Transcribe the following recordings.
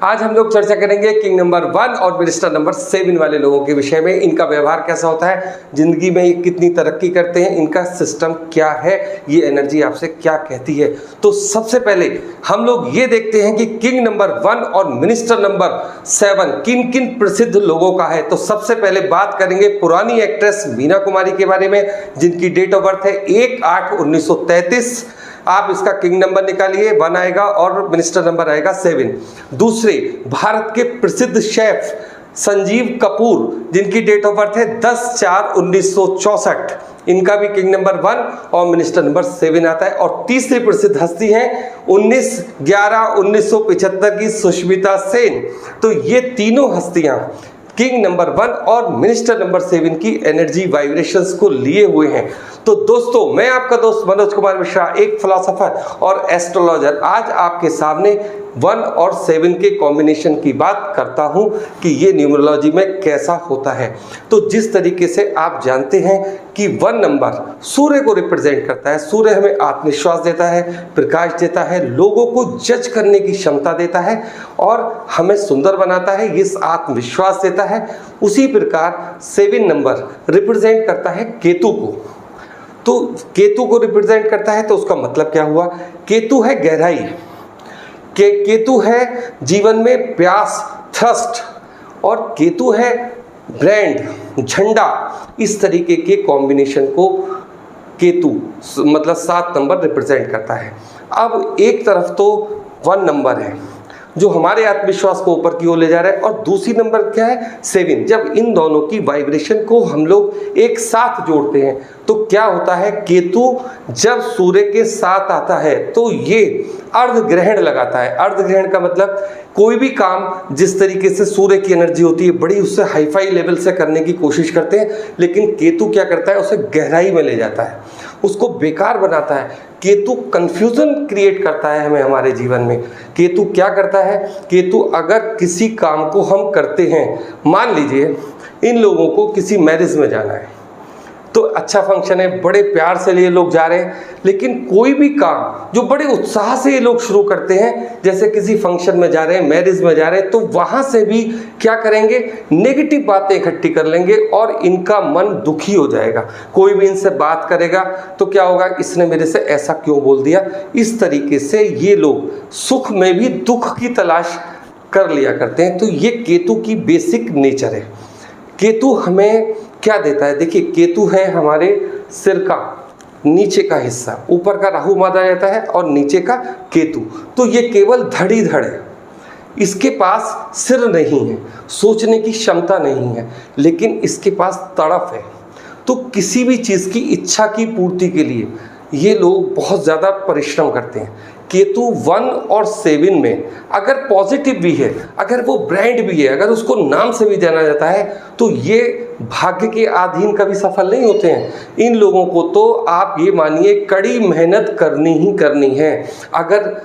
आज हम लोग चर्चा करेंगे किंग नंबर 1 और मिनिस्टर नंबर 7 वाले लोगों के विषय में। इनका व्यवहार कैसा होता है, जिंदगी में ये कितनी तरक्की करते हैं, इनका सिस्टम क्या है, ये एनर्जी आपसे क्या कहती है। तो सबसे पहले हम लोग ये देखते हैं कि किंग नंबर 1 और मिनिस्टर नंबर 7 किन किन प्रसिद्ध लोगों का है। तो सबसे पहले बात करेंगे पुरानी एक्ट्रेस मीना कुमारी के बारे में, जिनकी डेट ऑफ बर्थ है 1/8/1933। आप इसका किंग नंबर निकालिए, 1 आएगा और मिनिस्टर नंबर आएगा 7। दूसरे भारत के प्रसिद्ध शेफ संजीव कपूर, जिनकी डेट ऑफ बर्थ है 10/4/1964। इनका भी किंग नंबर 1 और मिनिस्टर नंबर 7 आता है। और तीसरी प्रसिद्ध हस्ती है 19/11/1975 की सुष्मिता सेन। तो ये तीनों हस्तियां किंग नंबर 1 और मिनिस्टर नंबर 7 की एनर्जी वाइब्रेशंस को लिए हुए हैं। तो दोस्तों, मैं आपका दोस्त मनोज कुमार मिश्रा, एक फिलोसोफर और एस्ट्रोलॉजर, आज आपके सामने 1 और 7 के कॉम्बिनेशन की बात करता हूं कि ये न्यूमरोलॉजी में कैसा होता है। तो जिस तरीके से आप जानते हैं कि 1 नंबर सूर्य को रिप्रेजेंट करता है। सूर्य हमें आत्मविश्वास देता है, प्रकाश देता है, लोगों को जज करने की क्षमता देता है और हमें सुंदर बनाता है, ये आत्मविश्वास देता है। उसी प्रकार 7 नंबर रिप्रेजेंट करता है केतु को। तो केतु को रिप्रेजेंट करता है तो उसका मतलब क्या हुआ, केतु है गहराई, केतु है जीवन में प्यास, थ्रस्ट, और केतु है ब्रांड, झंडा। इस तरीके के कॉम्बिनेशन को केतु मतलब 7 नंबर रिप्रेजेंट करता है। अब एक तरफ तो 1 नंबर है जो हमारे आत्मविश्वास को ऊपर की ओर ले जा रहा है, और दूसरी नंबर क्या है 7। जब इन दोनों की वाइब्रेशन को हम लोग एक साथ जोड़ते हैं तो क्या होता है, केतु जब सूर्य के साथ आता है तो ये अर्ध ग्रहण लगाता है। अर्ध ग्रहण का मतलब कोई भी काम जिस तरीके से सूर्य की एनर्जी होती है बड़ी उससे हाईफाई लेवल से करने की कोशिश करते हैं, लेकिन केतु क्या करता है, उसे गहराई में ले जाता है, उसको बेकार बनाता है। केतु कंफ्यूजन क्रिएट करता है हमें हमारे जीवन में। केतु क्या करता है, केतु अगर किसी काम को हम करते हैं, मान लीजिए इन लोगों को किसी मैरिज में जाना है तो अच्छा फंक्शन है, बड़े प्यार से ये लोग जा रहे हैं, लेकिन कोई भी काम जो बड़े उत्साह से ये लोग शुरू करते हैं, जैसे किसी फंक्शन में जा रहे हैं, मैरिज में जा रहे हैं, तो वहाँ से भी क्या करेंगे, नेगेटिव बातें इकट्ठी कर लेंगे और इनका मन दुखी हो जाएगा। कोई भी इनसे बात करेगा तो क्या होगा, इसने मेरे से ऐसा क्यों बोल दिया। इस तरीके से ये लोग सुख में भी दुख की तलाश कर लिया करते हैं। तो ये केतु की बेसिक नेचर है। केतु हमें क्या देता है, देखिए केतु है हमारे सिर का नीचे का हिस्सा, ऊपर का राहु माना जाता है और नीचे का केतु। तो ये केवल धड़ है, इसके पास सिर नहीं है, सोचने की क्षमता नहीं है, लेकिन इसके पास तड़प है। तो किसी भी चीज़ की इच्छा की पूर्ति के लिए ये लोग बहुत ज़्यादा परिश्रम करते हैं। केतु 1 और 7 में अगर पॉजिटिव भी है, अगर वो ब्रांड भी है, अगर उसको नाम से भी जाना जाता है, तो ये भाग्य के अधीन कभी सफल नहीं होते हैं। इन लोगों को तो आप ये मानिए कड़ी मेहनत करनी ही करनी है। अगर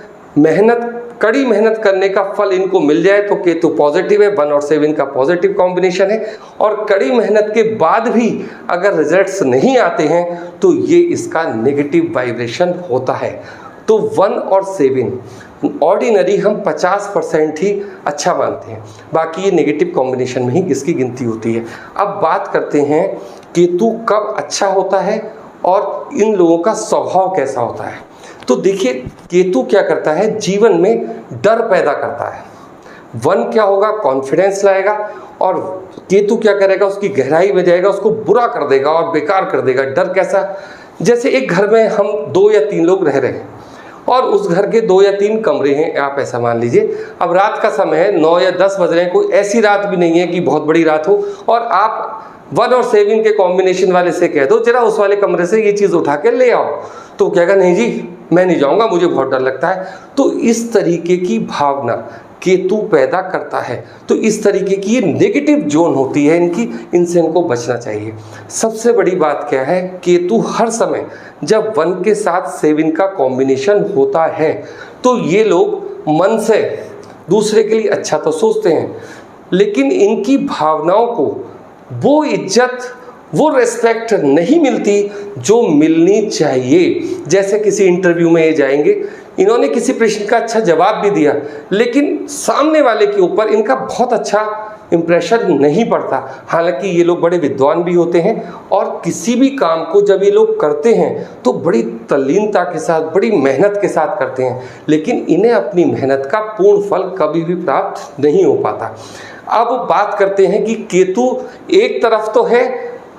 कड़ी मेहनत करने का फल इनको मिल जाए तो केतु पॉजिटिव है, 1 और 7 का पॉजिटिव कॉम्बिनेशन है। और कड़ी मेहनत के बाद भी अगर रिजल्ट्स नहीं आते हैं तो ये इसका नेगेटिव वाइब्रेशन होता है। तो 1 और 7 ऑर्डिनरी हम 50% ही अच्छा मानते हैं, बाकी ये नेगेटिव कॉम्बिनेशन में ही इसकी गिनती होती है। अब बात करते हैं केतु कब अच्छा होता है और इन लोगों का स्वभाव कैसा होता है। तो देखिए केतु क्या करता है, जीवन में डर पैदा करता है। 1 क्या होगा, कॉन्फिडेंस लाएगा, और केतु क्या करेगा, उसकी गहराई में जाएगा, उसको बुरा कर देगा और बेकार कर देगा। डर कैसा, जैसे एक घर में हम 2 या 3 लोग रह रहे हैं और उस घर के 2 या 3 कमरे हैं, आप ऐसा मान लीजिए। अब रात का समय है, 9 या 10 बज रहे हैं, कोई ऐसी रात भी नहीं है कि बहुत बड़ी रात हो, और आप 1 और 7 के कॉम्बिनेशन वाले से कह दो जरा उस वाले कमरे से ये चीज़ उठा के ले आओ, तो कहेगा नहीं जी मैं नहीं जाऊँगा, मुझे बहुत डर लगता है। तो इस तरीके की भावना केतु पैदा करता है। तो इस तरीके की ये नेगेटिव जोन होती है इनकी, इनसे इनको बचना चाहिए। सबसे बड़ी बात क्या है, केतु हर समय जब 1 के साथ 7 का कॉम्बिनेशन होता है तो ये लोग मन से दूसरे के लिए अच्छा तो सोचते हैं, लेकिन इनकी भावनाओं को वो इज्जत, वो रेस्पेक्ट नहीं मिलती जो मिलनी चाहिए। जैसे किसी इंटरव्यू में ये जाएंगे, इन्होंने किसी प्रश्न का अच्छा जवाब भी दिया, लेकिन सामने वाले के ऊपर इनका बहुत अच्छा इम्प्रेशन नहीं पड़ता। हालांकि ये लोग बड़े विद्वान भी होते हैं और किसी भी काम को जब ये लोग करते हैं तो बड़ी तल्लीनता के साथ, बड़ी मेहनत के साथ करते हैं, लेकिन इन्हें अपनी मेहनत का पूर्ण फल कभी भी प्राप्त नहीं हो पाता। अब बात करते हैं कि केतु एक तरफ तो है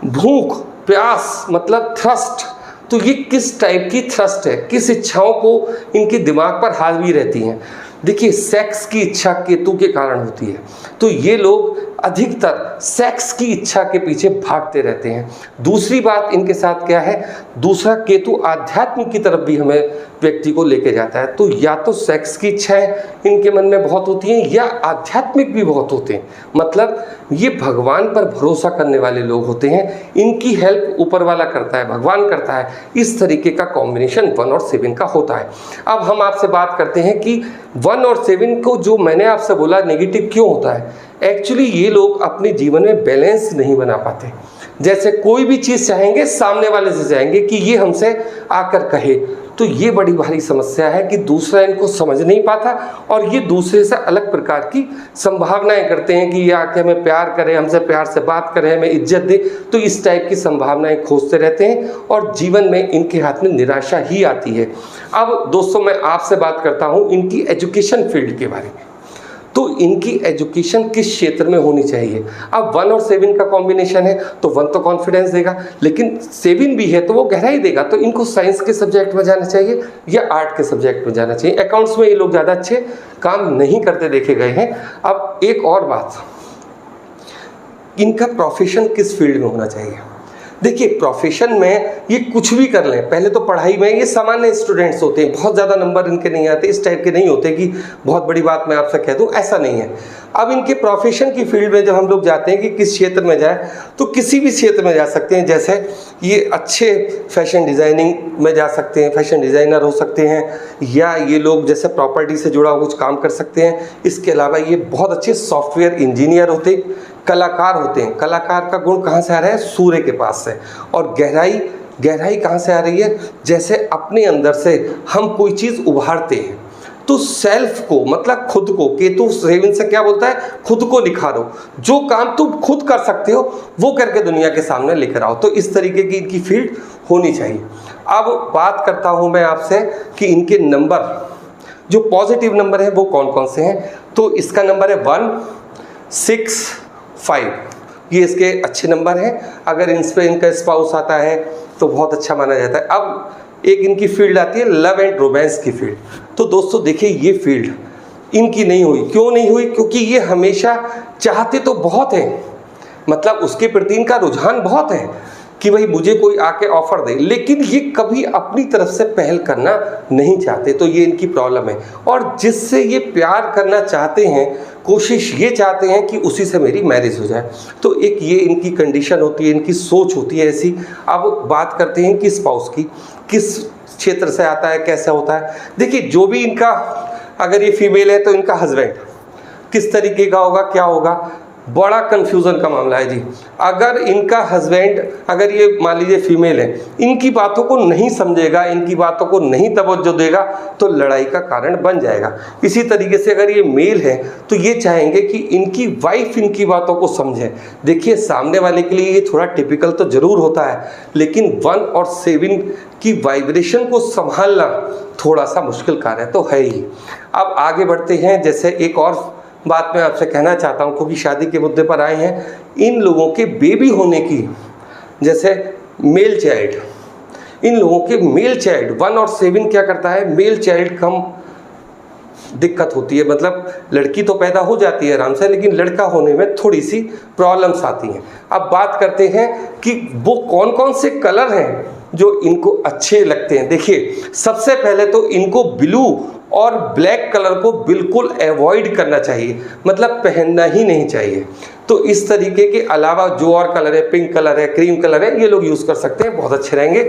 भूख, प्यास, मतलब थ्रस्ट, तो ये किस टाइप की थ्रस्ट है, किस इच्छाओं को इनके दिमाग पर हावी रहती हैं। देखिए, सेक्स की इच्छा केतु के कारण होती है, तो ये लोग अधिकतर सेक्स की इच्छा के पीछे भागते रहते हैं। दूसरी बात इनके साथ क्या है, दूसरा केतु आध्यात्म की तरफ भी हमें व्यक्ति को लेके जाता है। तो या तो सेक्स की इच्छाएं इनके मन में बहुत होती हैं या आध्यात्मिक भी बहुत होते हैं, मतलब ये भगवान पर भरोसा करने वाले लोग होते हैं, इनकी हेल्प ऊपर वाला करता है, भगवान करता है। इस तरीके का कॉम्बिनेशन 1 और 7 का होता है। अब हम आपसे बात करते हैं कि 1 और 7 को, जो मैंने आपसे बोला, नेगेटिव क्यों होता है। एक्चुअली ये लोग अपने जीवन में बैलेंस नहीं बना पाते। जैसे कोई भी चीज़ चाहेंगे, सामने वाले से चाहेंगे कि ये हमसे आकर कहे, तो ये बड़ी भारी समस्या है कि दूसरा इनको समझ नहीं पाता और ये दूसरे से अलग प्रकार की संभावनाएं करते हैं कि ये आके हमें प्यार करे, हमसे प्यार से बात करे, हमें इज्जत दे। तो इस टाइप की संभावनाएं खोजते रहते हैं और जीवन में इनके हाथ में निराशा ही आती है। अब दोस्तों, मैं आपसे बात करता हूँ इनकी एजुकेशन फील्ड के बारे में। तो इनकी एजुकेशन किस क्षेत्र में होनी चाहिए। अब 1 और 7 का कॉम्बिनेशन है, तो 1 तो कॉन्फिडेंस देगा, लेकिन 7 भी है तो वो गहराई देगा। तो इनको साइंस के सब्जेक्ट में जाना चाहिए या आर्ट के सब्जेक्ट में जाना चाहिए। अकाउंट्स में ये लोग ज़्यादा अच्छे काम नहीं करते देखे गए हैं। अब एक और बात, इनका प्रोफेशन किस फील्ड में होना चाहिए। देखिए, प्रोफेशन में ये कुछ भी कर लें, पहले तो पढ़ाई में ये सामान्य स्टूडेंट्स होते हैं, बहुत ज़्यादा नंबर इनके नहीं आते, इस टाइप के नहीं होते कि बहुत बड़ी बात मैं आपसे कह दूं, ऐसा नहीं है। अब इनके प्रोफेशन की फील्ड में जब हम लोग जाते हैं कि किस क्षेत्र में जाए, तो किसी भी क्षेत्र में जा सकते हैं। जैसे ये अच्छे फैशन डिज़ाइनिंग में जा सकते हैं, फैशन डिज़ाइनर हो सकते हैं, या ये लोग जैसे प्रॉपर्टी से जुड़ा कुछ काम कर सकते हैं। इसके अलावा ये बहुत अच्छे सॉफ्टवेयर इंजीनियर होते हैं, कलाकार होते हैं। कलाकार का गुण कहाँ से आ रहा है, सूर्य के पास से। और गहराई कहाँ से आ रही है, जैसे अपने अंदर से हम कोई चीज़ उभारते हैं तो सेल्फ को, मतलब खुद को, केतु 7 से क्या बोलता है, खुद को निखारो, जो काम तुम खुद कर सकते हो वो करके दुनिया के सामने लेकर आओ। तो इस तरीके की इनकी फील्ड होनी चाहिए। अब बात करता हूँ मैं आपसे कि इनके नंबर, जो पॉजिटिव नंबर है वो कौन कौन से हैं। तो इसका नंबर है 1, 6, 5, ये इसके अच्छे नंबर हैं। अगर इन पर इनका स्पाउस आता है तो बहुत अच्छा माना जाता है। अब एक इनकी फील्ड आती है लव एंड रोमांस की फील्ड। तो दोस्तों देखिए, ये फील्ड इनकी नहीं हुई। क्यों नहीं हुई, क्योंकि ये हमेशा चाहते तो बहुत हैं, मतलब उसके प्रति इनका रुझान बहुत है कि भाई मुझे कोई आके ऑफर दे, लेकिन ये कभी अपनी तरफ से पहल करना नहीं चाहते। तो ये इनकी प्रॉब्लम है। और जिससे ये प्यार करना चाहते हैं, कोशिश ये चाहते हैं कि उसी से मेरी मैरिज हो जाए। तो एक ये इनकी कंडीशन होती है, इनकी सोच होती है ऐसी। अब बात करते हैं कि स्पाउस की, किस क्षेत्र से आता है, कैसा होता है। देखिए, जो भी इनका, अगर ये फीमेल है तो इनका हस्बैंड किस तरीके का होगा, क्या होगा, बड़ा कंफ्यूजन का मामला है जी। अगर इनका हस्बैंड, अगर ये मान लीजिए फीमेल है, इनकी बातों को नहीं समझेगा, इनकी बातों को नहीं तवज्जो देगा, तो लड़ाई का कारण बन जाएगा। इसी तरीके से अगर ये मेल है तो ये चाहेंगे कि इनकी वाइफ इनकी बातों को समझे। देखिए, सामने वाले के लिए ये थोड़ा टिपिकल तो जरूर होता है, लेकिन 1 और 7 की वाइब्रेशन को संभालना थोड़ा सा मुश्किल कार्य तो है ही। अब आगे बढ़ते हैं। जैसे एक और बात मैं आपसे कहना चाहता हूँ, क्योंकि शादी के मुद्दे पर आए हैं, इन लोगों के बेबी होने की, जैसे मेल चाइल्ड, इन लोगों के मेल चाइल्ड 1 और 7 क्या करता है, मेल चाइल्ड कम दिक्कत होती है। मतलब लड़की तो पैदा हो जाती है आराम से, लेकिन लड़का होने में थोड़ी सी प्रॉब्लम्स आती हैं। अब बात करते हैं कि वो कौन कौन से कलर हैं जो इनको अच्छे लगते हैं। देखिए, सबसे पहले तो इनको ब्लू और ब्लैक कलर को बिल्कुल अवॉइड करना चाहिए, मतलब पहनना ही नहीं चाहिए। तो इस तरीके के अलावा जो और कलर है, पिंक कलर है, क्रीम कलर है, ये लोग यूज़ कर सकते हैं, बहुत अच्छे रहेंगे।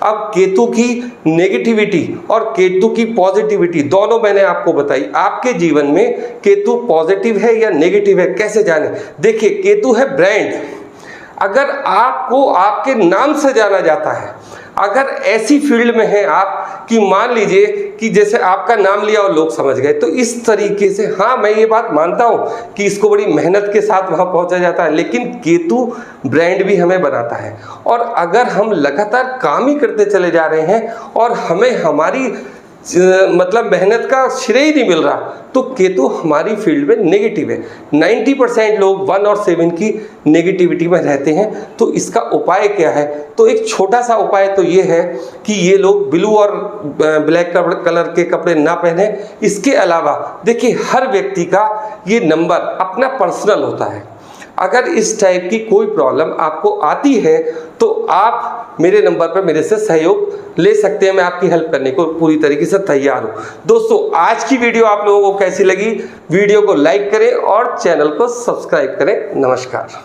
अब केतु की नेगेटिविटी और केतु की पॉजिटिविटी दोनों मैंने आपको बताई। आपके जीवन में केतु पॉजिटिव है या नेगेटिव है, कैसे जाने। देखिए, केतु है ब्रांड। अगर आपको आपके नाम से जाना जाता है, अगर ऐसी फील्ड में हैं आप कि मान लीजिए कि जैसे आपका नाम लिया और लोग समझ गए, तो इस तरीके से हाँ मैं ये बात मानता हूँ कि इसको बड़ी मेहनत के साथ वहाँ पहुँचा जाता है, लेकिन केतु ब्रांड भी हमें बनाता है। और अगर हम लगातार काम ही करते चले जा रहे हैं और हमें हमारी मतलब मेहनत का श्रेय ही नहीं मिल रहा, तो केतु हमारी फील्ड में नेगेटिव है। 90% लोग 1 और 7 की नेगेटिविटी में रहते हैं। तो इसका उपाय क्या है? तो एक छोटा सा उपाय तो ये है कि ये लोग ब्लू और ब्लैक कलर के कपड़े ना पहने। इसके अलावा देखिए, हर व्यक्ति का ये नंबर अपना पर्सनल होता है। अगर इस टाइप की कोई प्रॉब्लम आपको आती है तो आप मेरे नंबर पर मेरे से सहयोग ले सकते हैं। मैं आपकी हेल्प करने को पूरी तरीके से तैयार हूं। दोस्तों, आज की वीडियो आप लोगों को कैसी लगी? वीडियो को लाइक करें और चैनल को सब्सक्राइब करें। नमस्कार।